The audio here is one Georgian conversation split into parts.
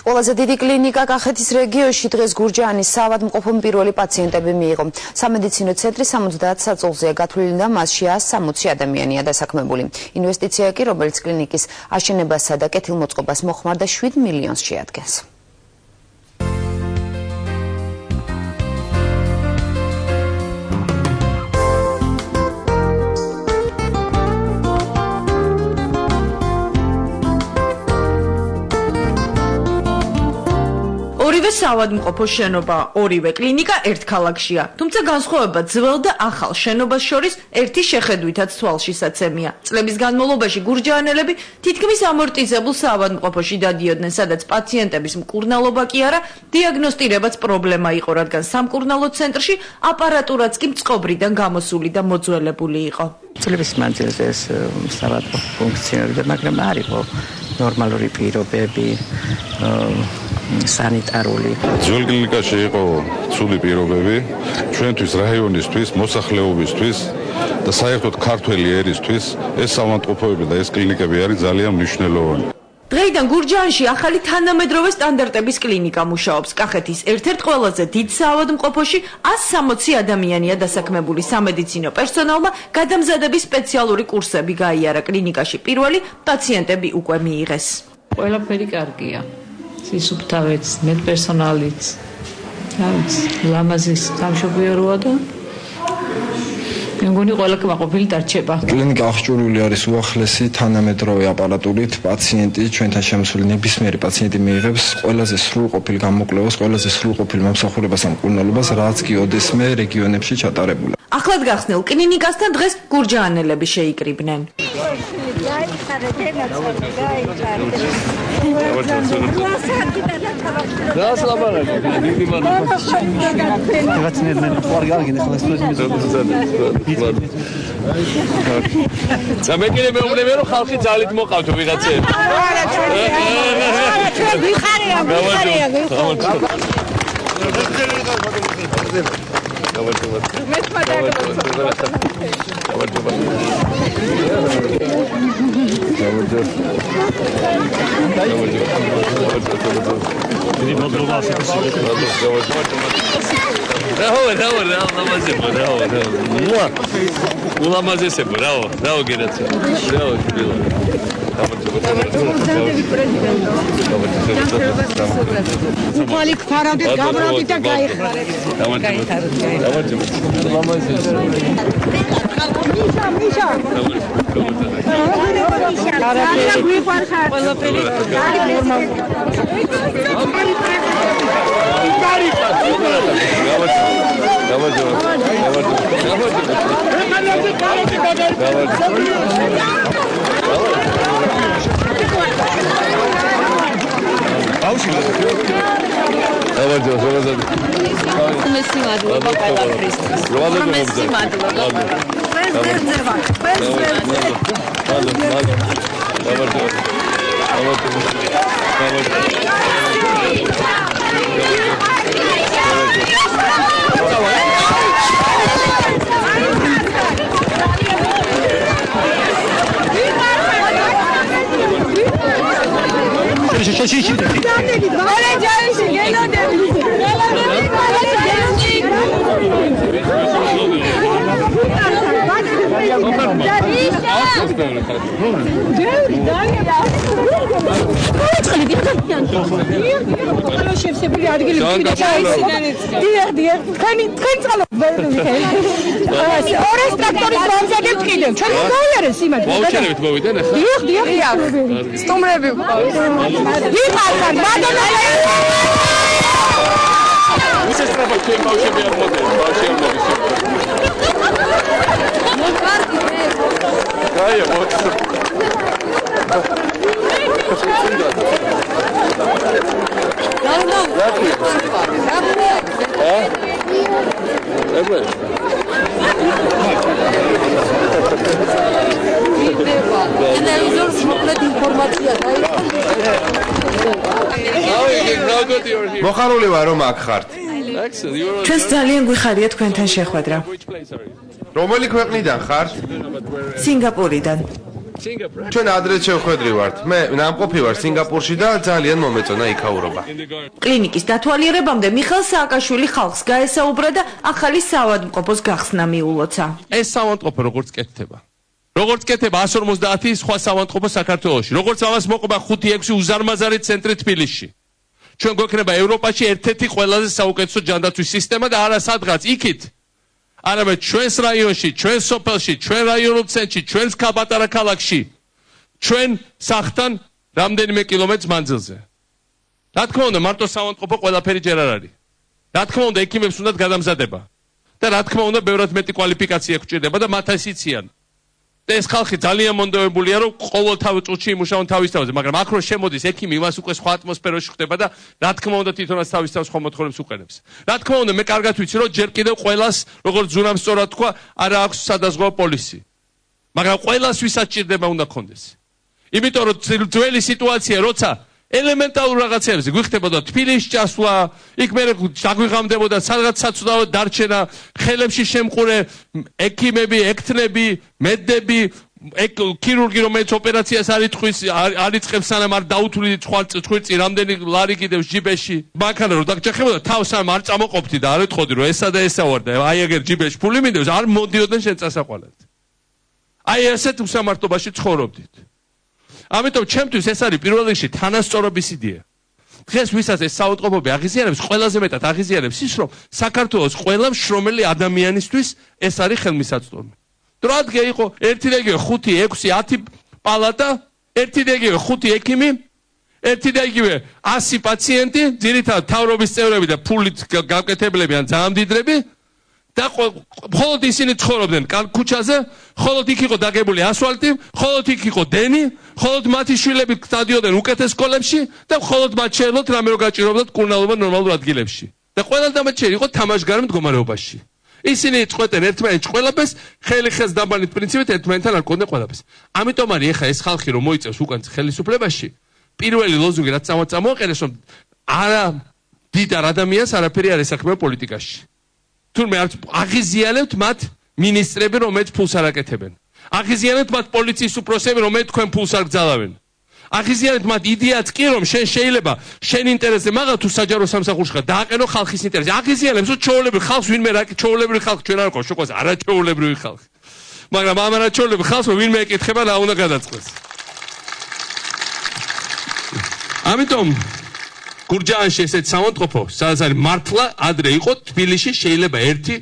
ყველაზე დიდი კლინიკა კახეთის რეგიონში დღეს გურჯაანის საავადმყოფომ პირველი პაციენტები მიიღო. სამედიცინო ცენტრი 70 საწოლზეა გათვლილი და მასში 160 ადამიანია დასაქმებული. ინვესტიცია კი, რომელიც კლინიკის აშენებასა და კეთილმოწყობას მოხმარდა 7 მილიონს შეადგენს. ორივე საავადმყოფო შენობა, ორივე კლინიკა ერთ ქალაქშია. თუმცა განსხვავება ძველ და ახალ შენობას შორის ერთი შეხედვითაც თვალშისაცემია. წლების განმავლობაში გურჯაანელები თითქმის ამორტიზებულ საავადმყოფოში დადიოდნენ, სადაც პაციენტების მკურნალობა კი არა, დიაგნოსტირებაც პრობლემა იყო, რადგან სამკურნალო ცენტრში აპარატურაც კი წყობრიდან გამოსული და მოძველებული იყო. წლების მანძილზე ეს საავადმყოფო ფუნქციონირებდა, მაგრამ არ იყო ნორმალური პირობები. სანიტარული. ძველ კლინიკაში იყო ცუდი პირობები ჩვენთვის, რაიონისთვის, მოსახლეობისთვის და საერთოდ ქართველი ერისთვის ეს საავადმყოფოები და ეს კლინიკები არის ძალიან მნიშვნელოვანი. დღეიდან გურჯაანში ახალი თანამედროვე სტანდარტების კლინიკა მუშაობს. კახეთის ერთ-ერთ ყველაზე დიდ საავადმყოფოში 160 ადამიანია დასაქმებული. სამედიცინო პერსონალმა გადამზადების სპეციალური კურსები გაიარა. კლინიკაში პირველი პაციენტები უკვე მიიღეს. ყველაფერი კარგია. სისუფთავეც, მედპერსონალიც, ლამაზის სამშობიაროა და მე მგონი ყველა კმაყოფილი დარჩება. კლინიკა აღჭურვილი არის უახლესი თანამედროვე აპარატურით. პაციენტი ჩვენთან შემოსული ნებისმიერი პაციენტი მიიღებს ყველაზე სრულყოფილ გამოკვლევას, ყველაზე სრულყოფილ მომსახურებას ან მკურნალობას, რაც კი ოდესმე რეგიონებში ჩატარებულა. ახლად გახსნილ კლინიკასთან დღეს გურჯაანელები შეიკრიბნენ. სამეკინე მეუბნები რომ ხალხი ძალით მოყავთ ვიღაცები. ჩვენ ვიხარია. Ufalik paradet gavravdit da gaixmaret. Misha. მოხარული ვარ რომ აქ ხართ. ჩვენს ძალიან გვიხარია თქვენთან შეხვედრა. რომელი ქვეყნიდან ხართ? სინგაპურიდან. ჩვენ ადრე შევხვედრი ვართ. მე ნამყოფი ვარ სინგაპურში და ძალიან მომეწონა იქაურობა. კლინიკის დათვალიერებამდე მიხეილ სააკაშვილი ხალხს გაესაუბრა და ახალი საავადმყოფოს გახსნა მიულოცა. ეს საავადმყოფო როგორც კეთდება. როგორც კეთდება 150 სხვა საავადმყოფო საქართველოში. როგორც ამას მოყვება 5-6 უზარმაზარი ცენტრი თბილისში. ჩვენ გვექნება ევროპაში ერთ-ერთი ყველაზე საუკეთესო ჯანდაცვის სისტემა და არა სადღაც იქით. არამედ ჩვენს რაიონში, ჩვენს სოფელში, ჩვენ რაიონულ ცენტრში, ჩვენს პატარა ქალაქში, ჩვენ სახთან რამდენიმე კილომეტრს მანძილზე. რა თქმა უნდა, მარტო საავადმყოფო ყველაფერი ჯერ არ არის. რა თქმა უნდა, ექიმებს უნდათ გადამზადება. და რა თქმა უნდა, ბევრად მეტი კვალიფიკაცია გვჭირდება და მათ ასიციან. და ეს ხალხი ძალიან მონდომებულია, რომ ყოველთავ წუთში იმუშაონ თავის თავზე, მაგრამ აქ რო შემოდის ექიმი, იმას უკვე სხვა ატმოსფეროში ხდება და რა თქმა უნდა, თვითონაც თავის თავს სხვა მოთხოვნებს უყენებს. რა თქმა უნდა, მე კარგად ვიცი, რომ ჯერ კიდევ ყველას, როგორც ზურამ სწორად თქვა, არა აქვს სადაზღვევო პოლისი. მაგრამ ყველას ვისაც ჭირდება უნდა ქონდეს. იმიტომ რომ ძველი სიტუაცია, როცა ელემენტარულ რაღაცებზე გვიხდებოდა თბილისში ჩასვლა, იქ მე დაგვიღამდებოდა სადღაც საცუდაო დარჩენა, ხელებში შემყურე ექიმები, ექთნები, მედები, ქირურგი რომელიც ოპერაციას არიწყებს სანამ არ დაუთვლით ხვირწი რამდენი ლარი კიდევს ჯიბეში. მანქანა რომ დაგჭეხებოდა თავს ამ არ წამოყოფთი და არ ეთყოდი რომ ესა და ესა ვარ და აი ეგერ ჯიბეში ფული მინდებს არ მოდიოდნენ შენ წასაყვალად. აი ესეთ უსამართობაში ცხოვრობდით. ამიტომ ჩემთვის ეს არის პირველ რიგში თანასწორობის იდეა. დღეს ვისაც ეს საავადმყოფოები აღიზიანებს, ყველაზე მეტად აღიზიანებს ის, რომ საქართველოს ყველა მშრომელი ადამიანისთვის ეს არის ხელმისაწვდომი. დროადღე იყო ერთი და იგივე 5, 6, 10 პალატა, ერთი და იგივე 5 ექიმი, ერთი და იგივე 100 პაციენტი, ძირითადად თავრობის წევრები და ფულით გაკეთებლები ან ძაამდიდრები და მხოლოდ ისინი ცხოვრობდნენ ქუჩაზე, მხოლოდ იქ იყო დაგებული ასფალტი, მხოლოდ იქ იყო დენი, მხოლოდ მათი შვილები დადიოდნენ უკეთეს სკოლებში და მხოლოდ მათ შეეძლოთ რამე რო გაჭირობდათ კურნალობა ნორმალურ ადგილებში. და ყველა დამაჩერი იყო თამაშგარე მდგომარეობაში. ისინი წყვეტენ ერთმანეთს ყველაფერს, ხელი ხელს დაბანით პრინციპით ერთმანეთთან არ კონდენ ყველაფერს. ამიტომ არის ეხა ეს ხალხი რომ მოიწევს უკან ხელისუფლებაში, პირველი ლოზუნგი რაც წამოაყენეს რომ არა დიდარ ადამიანს არაფერი არ ესახება პოლიტიკაში. თურმე არც აღიზიანებთ მათ მინისტრები რომელიც ფულს არ აკეთებენ. აღიზიანებთ მათ პოლიციის უფროსები რომელიც თქვენ ფულს არ გძალავენ. აღიზიანებთ მათ იდეაც კი რომ შენ შეიძლება შენ ინტერესზე მაგალ თუ საჯარო სამსახურში ხარ დააყენო ხალხის ინტერესზე. აღიზიანებს რომ ჩაოლებრივ ხალხს ვინმე რა ჩაოლებრივ ხალხს ჩვენ არ ყავს შოკვას არა ჩაოლებრივი ხალხი. მაგრამ ამ არა ჩაოლებრივ ხალხს ვინმე ეკითხება რა უნდა გადაწყდეს. ამიტომ გურჯაანში ესეთ საავადმყოფო, სადაც არის მართლა ადრე იყო თბილისში შეიძლება ერთი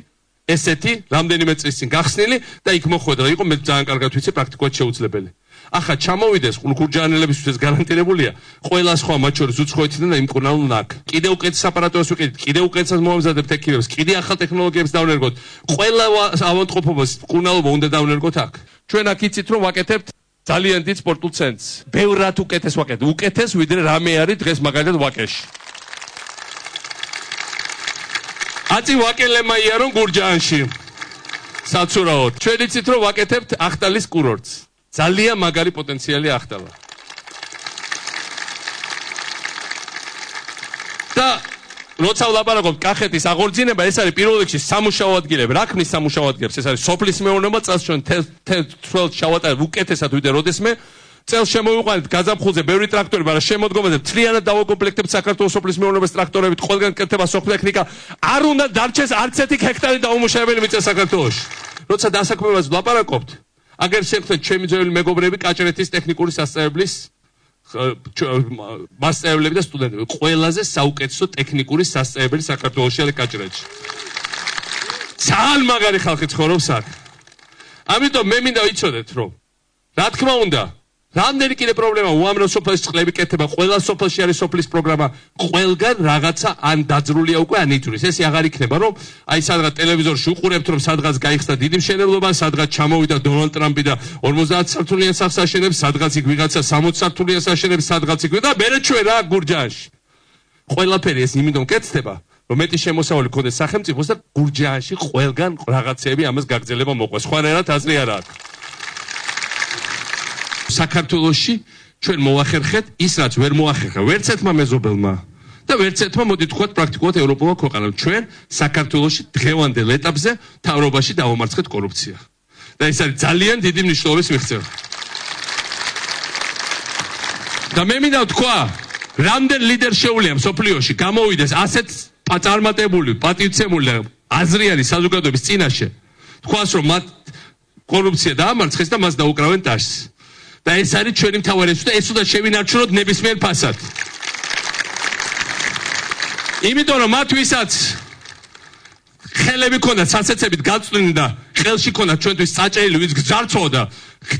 ესეთი რამდენიმე წლის წინ გახსნილი და იქ მოხვედრა იყო მე ძალიან კარგად ვიცი პრაქტიკულად შეუძლებელი. ახლა ჩამოვიდეს გურჯაანელებისთვის გარანტირებულია ყველა სხვა მათ შორის უცხოეთიდან და იმკურნალούν აქ. კიდე უკეთეს აპარატურას ვიყიდით, კიდე უკეთესად მოვამზადებთ ექიმებს, კიდე ახალ ტექნოლოგიებს დავნერგოთ. ყველა ავადმყოფობას კურნალობა უნდა დავნერგოთ აქ. ჩვენ აქ იცით რომ ვაკეთებთ ძალიან დიდ სპორტულ ცენტრს. ბევრად უკეთეს ვაკეთებ. უკეთეს ვიდრე რამე არის დღეს მაგალითად ვაკეში. აწი ვაკელემა იარონ გურჯაანში. საცურაოდ. ჩვენ იცით რომ ვაკეთებთ ახტალის კურორტს. ძალიან მაგარი პოტენციალი ახტალა. და როცა ვლაპარაკობ კახეთის აღორძინება ეს არის პირველ რიგში სამუშაო ადგილები. რა ქმნის სამუშაო ადგილებს? ეს არის სოფლის მეურნეობა, წელს ჩვენ 12 შავატარებ უკეთესად ვიდრე როდესმე. წელს შემოვიყვანეთ გაზაფხულზე ბევრი ტრაქტორი, მაგრამ შემოდგომაზე მთლიანად დავაკომპლექტებთ საქართველოს სოფლის მეურნეობის ტრაქტორებით, ყველგან კეთდება სოფლტექნიკა. არ უნდა დარჩეს არც ერთი ჰექტარი დაუმუშავებელი მიწა საქართველოში. როცა დასაქმებაზე ვლაპარაკობთ, აგერ შეგხვდეთ ჩემი ძველი მეგობრები კაჭრეთის ტექნიკური სასწავლებლის მასწავლებლები და სტუდენტები. ყველაზე საუკეთესო ტექნიკური სასწავლებელი საქართველოში არის კაჭრეთში. ძალიან მაგარი ხალხი ცხოვრობს აქ. ამიტომ მე მინდა ვიცოდეთ რომ რა თქმა უნდა რამდენი კიდე პრობლემა უამრავ სოფელში წყლები კეთდება, ყველა სოფელში არის სოფლის პროგრამა, ყველგან რაღაცა ან დაძრულია უკვე ან იწვრის. ესე აღარ იქნება რომ აი სადღაც ტელევიზორში უყურებთ რომ სადღაც გაიხსნა დიდი მშენებლობა, სადღაც ჩამოვიდა დონალდ ტრამპი და 50 სართულიან სახლს აშენებს, სადღაც იქ ვიღაცა 60 სართულიან აშენებს, სადღაც იქ და მერე ჩვენ რა გურჯაანში. ყველაფერი ეს იმით კეთდება რომ მეტი შემოსავალი გქონდეს სახელმწიფოს და გურჯაანში ყველგან რაღაცეები ამას გაგრძელება მოყვეს. სხვანაირად აზრი არ აქვს. საქართველოში ჩვენ მოახერხეთ ის რაც ვერ მოახერხა ვერც ერთმა მეზობელმა და ვერც ერთმა მოდი თქვათ პრაქტიკულად ევროპულმა ქვეყანამ. ჩვენ საქართველოში დღევანდელ ეტაპზე მთავრობაში დავამარცხეთ კორუფცია. და ეს არის ძალიან დიდი მნიშვნელობის მიღწევა. და მე მინდა თქვა, რამდენ ლიდერ შეუძლია მსოფლიოში გამოვიდეს ასეთ წარმატებული, პატივცემული და აზრიანი საზოგადოების წინაშე. თქვას რომ მათ კორუფცია დაამარცხეს და მას დაუკრავენ ტაშს. და ეს არის ჩვენი მთავარი და ეს უნდა შევინარჩუნოთ ნებისმიერ ფასად. იმიტომ რომ მათ ვისაც ხელები ქონდათ საცეცებით გაწვდილი და ხელში ქონდათ ჩვენთვის წაჭრილი ვინც გძარცვა და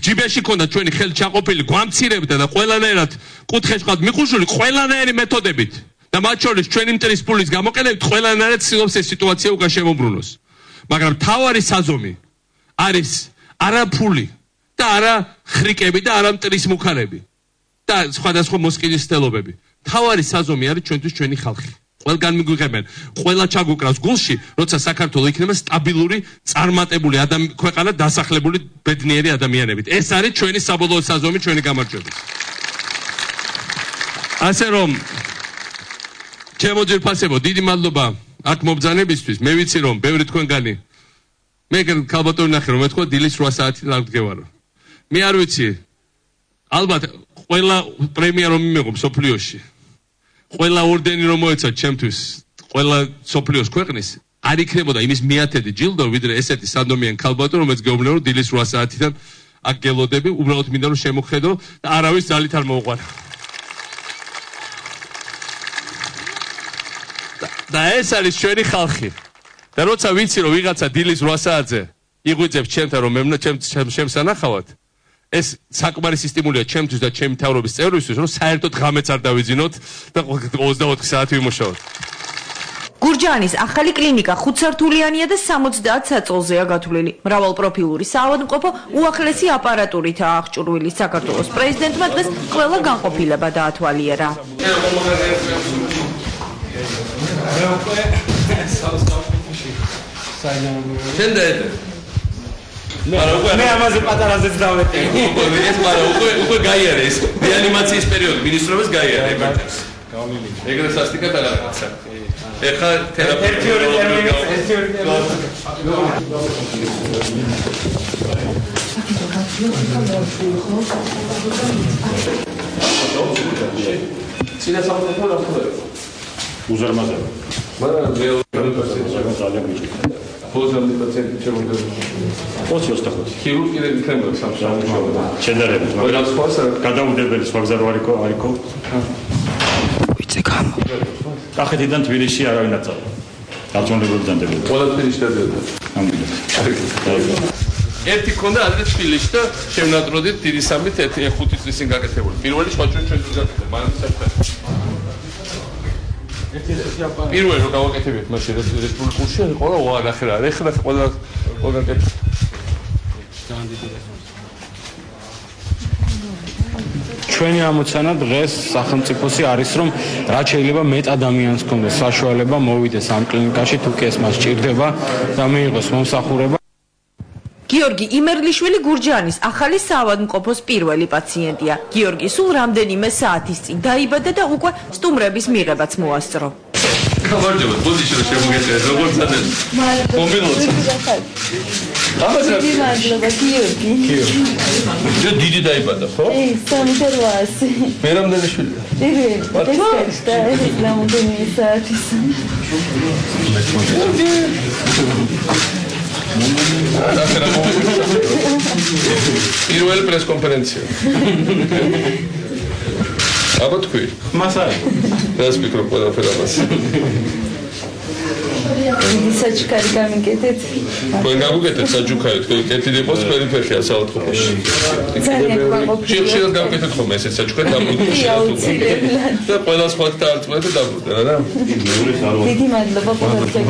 ჯიბეში ქონდათ ჩვენი ხელი ჩაყოფილი გვამცირებდა და ყველანაირად კუთხეში ყავთ მიყუშული ყველანაირი მეთოდებით და მათ შორის ჩვენი მტრის ფულის გამოყენებით ყველანაირად ცდილობს ეს სიტუაცია უკან შემოbrunოს. მაგრამ თავარი საზომი არის არა ფული და არა ხრიკები და არა მტრის მუხარები და სხვადასხვა მოსკინისტელობები. თავარი საზომი არის ჩვენთვის ჩვენი ხალხი. ყველგან მიგვიღებენ, ყველა ჩაგუკრავს გულში, როცა საქართველო იქნება სტაბილური, წარმატებული ქვეყანა დასახლებული ბედნიერი ადამიანებით. ეს არის ჩვენი საბოლოო საზომი, ჩვენი გამარჯვების. ასე რომ ჩემო ძირფასებო, დიდი მადლობა აქ მობრძანებისთვის. მე ვიცი რომ ბევრი თქვენგანი მე ქალბატონი ნახე რომ ეთქვა დილის 8 საათი დავდგევარო. მე არ ვიცი ალბათ ყველა პრემია რომ მიმეღო მსოფლიოში ყველა ორდენი რომ მოეცა ჩემთვის ყველა სოფლიოს ქვეყნის არ იქნებოდა იმის მეათედი ჯილდო ვიდრე ესეთი სანდომიან ქალბატონი რომელიც გეუბნება რომ დილის 8 საათიდან აქ გელოდები უბრალოდ მინდა რომ შემოხედო და არავის ძალით არ მოუყვარა და ეს არის ჩვენი ხალხი და როცა ვიცი რომ ვიღაცა დილის 8 საათზე იღვიძებს ჩემთან რომ მე შემსანახავად ეს საკმარისი სტიმულია ჩემთვის და ჩემი მთავრობის წევრისთვის, რომ საერთოდ ღამეც არ დავიძინოთ და 24 საათი ვიმუშაოთ. გურჯაანის ახალი კლინიკა 5-სართულიანია და 70 საწოლზეა გათვლილი. მრავალპროფილური საავადმყოფო უახლესი აპარატურითაა აღჭურვილი. საქართველოს პრეზიდენტმა დღეს ყველა განყოფილება დაათვალიერა. მე ამაზე პატარაზეც დავეტე. ეს მაგრამ უკვე გაიარე ეს რეანიმაციის პერიოდი მინისტრობის გაიარე ემერჯენსი. ეგრე სასტიკად არ არის. ეხლა თერაპია. ერთი ორი ტერმინი. სინასამოთო რა ხდება? უზარმაზება. მაგრამ მე ძალიან მიჭირდა. Pozdrawiam pacjentów, chciałbym go... Chirurg ile wykręgał sam się? Ciędaremy. Raz płasa? Gadałudebeli swagzaru ariko. Uciekam. Kachetidan Tbilisi aravin atsa. Dardzonleguli dandebeli. Qola Tbilisi დადიოდა. ერთი ქონდა ადრე თბილისში და შევნატროდით დიდი სამით 5 წლის წინ გაკეთებული. პირველი სხვა ჩვენ დღეს გაკეთდა, მაგრამ საერთოდ პირველი რო გავაკეთებიათ მაშინ რესპუბლიკურში ყველა უარახე რა ეხლა ყველა გაკეთდა ჩვენი ამოცანა დღეს სახელმწიფოსი არის რომ რაც შეიძლება მეტ ადამიანს ქონდეს საშუალება მოვიდეს ამ კლინიკაში თუ კი ეს მას სჭირდება და მიიღოს მომსახურება გიორგი იმერლიშვილი გურჯაანის ახალი საავადმყოფოს პირველი პაციენტია. გიორგი სულ რამდენიმე საათის წინ დაიბადა და უკვე სტუმრების მიღებაც მოასწრო. გამარჯობა, ბოდიში რომ შემოგეწერეთ, როგორც ადრე. მომბილოც. გამარჯობა. მადლობა, გიორგი. ჯო დიდი დაიბადა, ხო? 3-8. მე რამდენი შვილია? რამდენი საათის. პირველი პრესკონფერენცია. აბა თქვი. მას არის. რას ფიქრობ ყველაფერ ამას? საჩუქარი გამიგეთეთ. თქვენ გამიგეთეთ საჩუქარი, თქვენ კეთილი იყოს თქვენი ფეხი ასაუთხოში. ძალიან გვაყოფილი. შეიძლება გამიგეთეთ ხოლმე ეს საჩუქარი დამუდგენლად. და ყველა სხვა დაარწმუნეთ და დაბრუნდეთ რა. დიდი მადლობა ყველასთვის.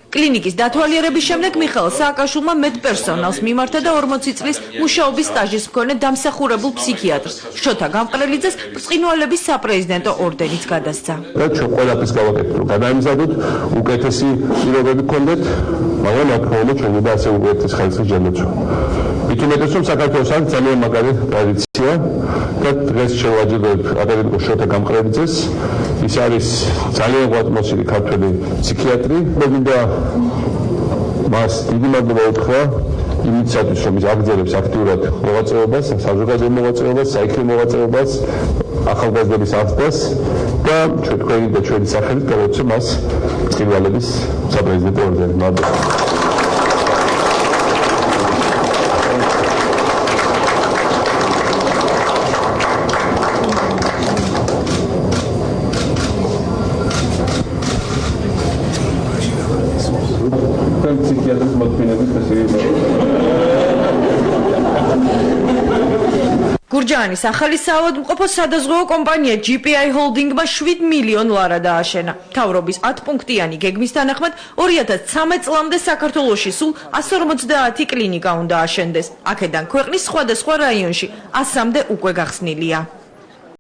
კლინიკის დათვალიერების შემდეგ მიხეილ სააკაშვილმა მედპერსონალს მიმართა და 40 წლის მუშაობის სტაჟის მქონე დამსახურებულ ფსიქიატრს შოთა გამყრელიძეს ბრწყინვალების საპრეზიდენტო ორდენიც გადასცა. ჩვენ ყველაფერს გავაკეთეთ რომ გადაიმზადოთ უკეთესი პირობები გქონდეთ, მაგრამ აფრთხილდა ჩვენ და ასე უკეთეს ხალხის ჯანდაცვა. მithumetes რომ საქართველოს არის ძალიან მაგარი ტრადიცია და დღეს შევაჯერებ აკადემიკოს შოთა გამყრელიძეს. ის არის ძალიან ღვაწლმოსილი ქართველი ფსიქიატრი. მე მინდა მას დიდი მადლობა უთხრა იმისათვის, რომ ის აგრძელებს აქტიურად მოღვაწეობას, საზოგადოებრივ მოღვაწეობას, საიქიო მოღვაწეობას, ახალგაზრდების აღზრდას და თქვენი და ჩვენი სახელით გავუწევ მას წინვალების საპრეზიდენტო ორდენი. მადლობა. გურჯაანის ახალი საავადმყოფო სადაზღვევო კომპანია GPI Holding-მა 7 მილიონ ლარა დააშენა. მთავრობის 10 პუნქტიანი გეგმის თანახმად 2013 წლამდე საქართველოში სულ 150 კლინიკა უნდა აშენდეს. აქედან ქვეყნის სხვადასხვა რაიონში 100-მდე უკვე გახსნილია.